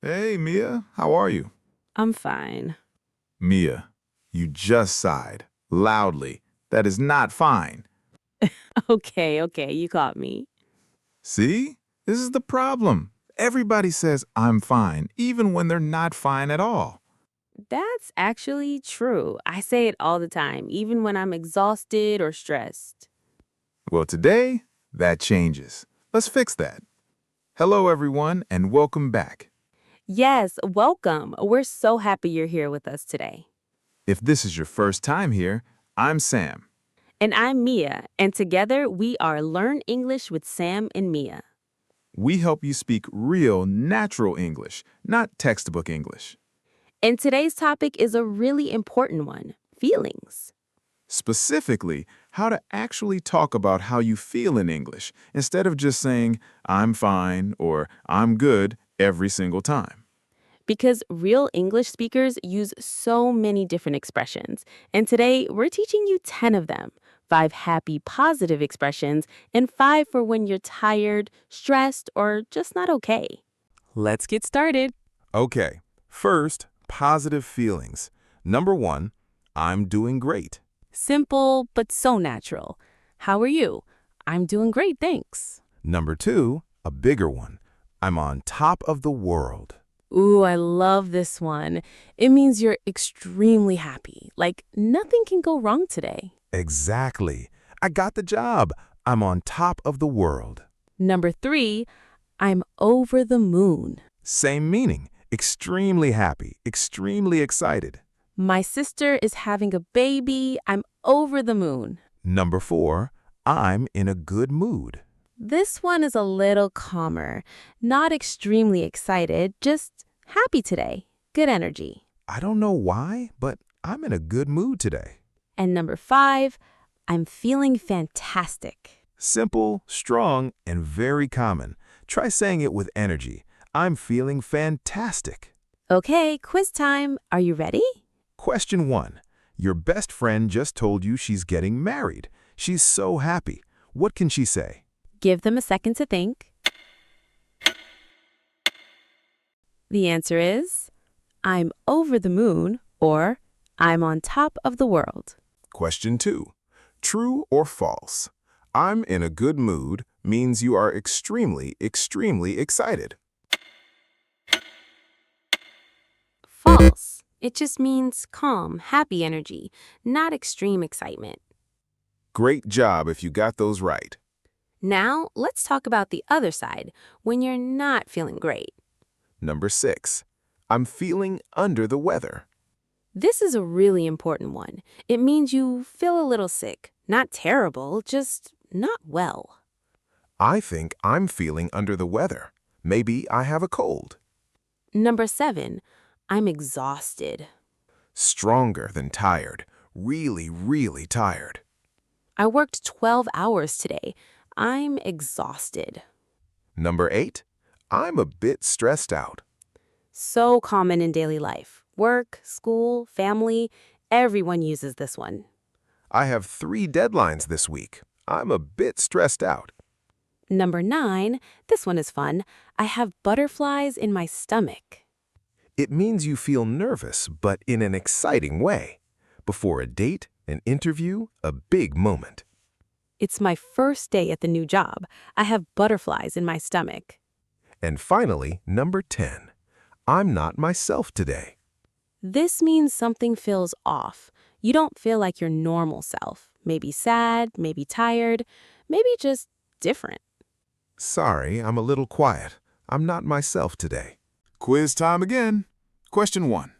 Hey, Mia, how are you? I'm fine. Mia, you just sighed loudly. That is not fine. Okay, you caught me. See? This is the problem. Everybody says I'm fine, even when they're not fine at all. That's actually true. I say it all the time, even when I'm exhausted or stressed. Well, today, that changes. Let's fix that. Hello, everyone, and welcome back. Yes, welcome. We're so happy you're here with us today. If this is your first time here, I'm Sam. And I'm Mia, and together we are Learn English with Sam and Mia. We help you speak real, natural English, not textbook English. And today's topic is a really important one feelings. Specifically, how to actually talk about how you feel in English instead of just saying, I'm fine or I'm good every single time. Because real English speakers use so many different expressions. And today we're teaching you 10 of them 5 happy, positive expressions, and 5 for when you're tired, stressed, or just not okay. Let's get started. Okay, first, positive feelings. Number one, I'm doing great. Simple, but so natural. How are you? I'm doing great, thanks. Number two, a bigger one. I'm on top of the world. Ooh, I love this one. It means you're extremely happy, like nothing can go wrong today. Exactly. I got the job. I'm on top of the world. Number 3, I'm over the moon. Same meaning. Extremely happy, extremely excited. My sister is having a baby. I'm over the moon. Number four, I'm in a good mood. This one is a little calmer. Not extremely excited, just happy today. Good energy. I don't know why, but I'm in a good mood today. And number 5, I'm feeling fantastic. Simple, strong, and very common. Try saying it with energy. I'm feeling fantastic. Okay, quiz time. Are you ready? Question one. Your best friend just told you she's getting married. She's so happy. What can she say? Give them a second to think. The answer is I'm over the moon or I'm on top of the world. Question two. True or false? I'm in a good mood means you are extremely, extremely excited. False. It just means calm, happy energy, not extreme excitement. Great job if you got those right. Now, let's talk about the other side, when you're not feeling great. Number six. I'm feeling under the weather. This is a really important one. It means you feel a little sick. Not terrible, just not well. I think I'm feeling under the weather. Maybe I have a cold. Number 7, I'm exhausted. Stronger than tired. Really, really tired. I worked 12 hours today. I'm exhausted. Number 8. I'm a bit stressed out. So common in daily life. Work, school, family, everyone uses this one. I have 3 deadlines this week. I'm a bit stressed out. Number 9, this one is fun. I have butterflies in my stomach. It means you feel nervous, but in an exciting way. Before a date, an interview, a big moment. It's my first day at the new job. I have butterflies in my stomach. And finally, number 10. I'm not myself today. This means something feels off. You don't feel like your normal self. Maybe sad, maybe tired, maybe just different. Sorry, I'm a little quiet. I'm not myself today. Quiz time again. Question 1.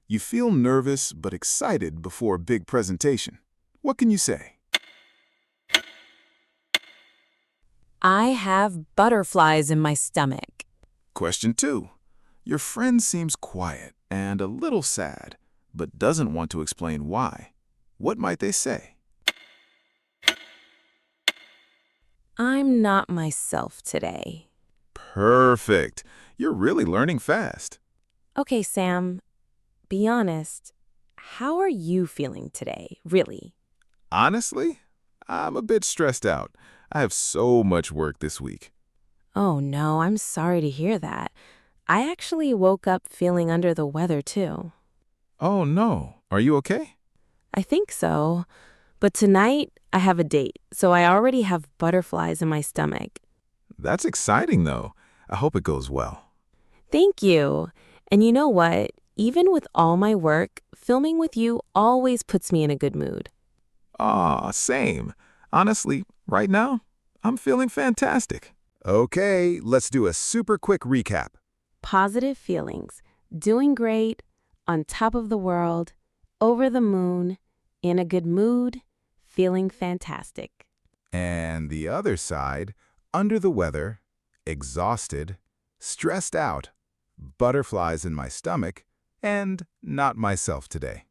You feel nervous but excited before a big presentation. What can you say? I have butterflies in my stomach. Question 2. Your friend seems quiet and a little sad, but doesn't want to explain why. What might they say? I'm not myself today. Perfect. You're really learning fast. Okay, Sam, be honest. How are you feeling today, really? Honestly, I'm a bit stressed out. I have so much work this week. Oh no, I'm sorry to hear that. I actually woke up feeling under the weather too. Oh no, are you okay? I think so. But tonight, I have a date, so I already have butterflies in my stomach. That's exciting though. I hope it goes well. Thank you. And you know what? Even with all my work, filming with you always puts me in a good mood. Ah, same. Honestly, right now, I'm feeling fantastic. Okay, let's do a super quick recap. Positive feelings, doing great, on top of the world, over the moon, in a good mood, feeling fantastic. And the other side, under the weather, exhausted, stressed out, butterflies in my stomach, and not myself today.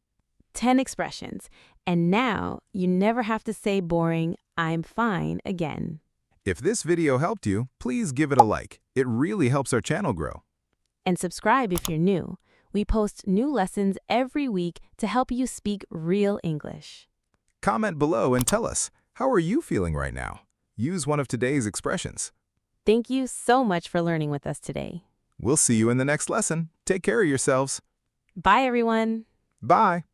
10 expressions. And now you never have to say boring, I'm fine again. If this video helped you, please give it a like. It really helps our channel grow. And subscribe if you're new. We post new lessons every week to help you speak real English. Comment below and tell us, how are you feeling right now? Use one of today's expressions. Thank you so much for learning with us today. We'll see you in the next lesson. Take care of yourselves. Bye, everyone. Bye.